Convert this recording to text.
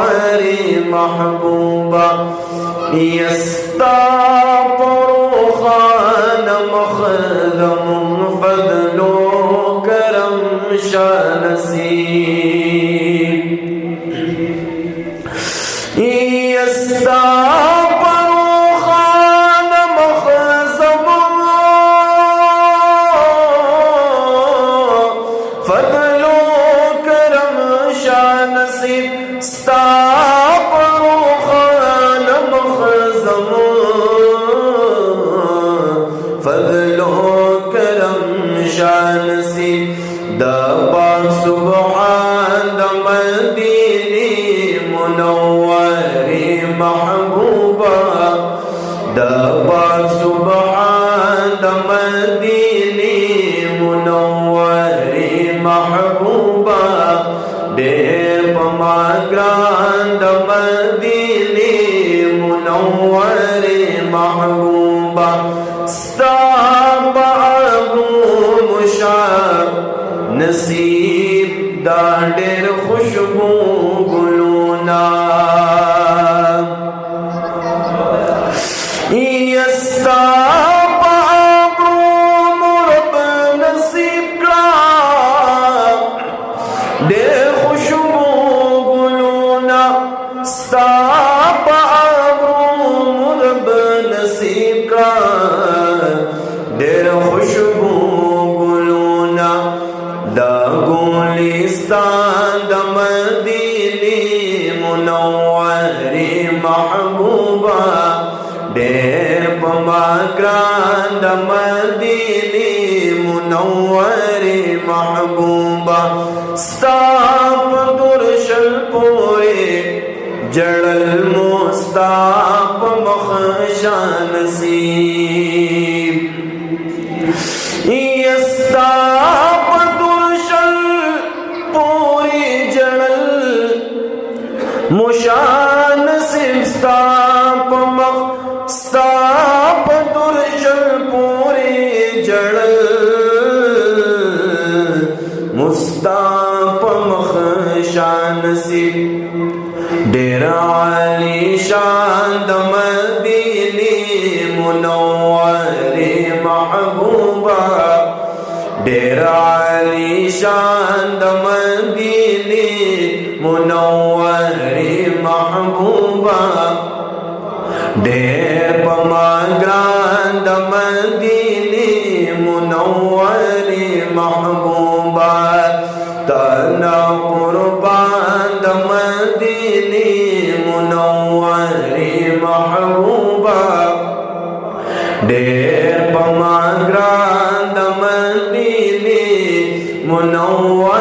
मुनव्वरी महबूबा यस्ता परोखान मखदम फदलो करम शानसीब यस्ता परोखान मखदम फदलो करम शानसीब स्ता परोखान मखदम फदलो करम शानसीब दबा सुबहान मदीनी मुनव्वरी महबूबा दबा सुबहान मदीनी मुनव्वरी महबूबा देर पमा ग्रांड मदीनी मुनव्वरी महबूबा नसीब दांडेर खुशबू गुलूना यस्ता मुरब नसीब का डेर खुशबू गुलूना स्ता मुरब नसीब का डेर खुशबू गुलूना गुलिस्तान मदीनी मुनव्वरी महबूबा डेर पमा ग्रांड मदीनी मुनव्वरी महबूबा स्ताप दुर्शल पूरे जड़ल मुस्ताप मखशान नसीब यस्ताप मुशान सिस्ताप मख स्ताप दुर्जल पूरी जड़ल मुस्ताप मख शान सी डेरा अली शान मदीनी मुनव्वरी महबूबा डेरा अली शान मदीनी मुनव्वरी महबूबा डेर पमा ग्रांड मदीनी मुनव्वरी महबूबा तना कुर्बान मदीनी मुनव्वरी महबूबा डेर पमा ग्रांड मदीनी मुनव्वरी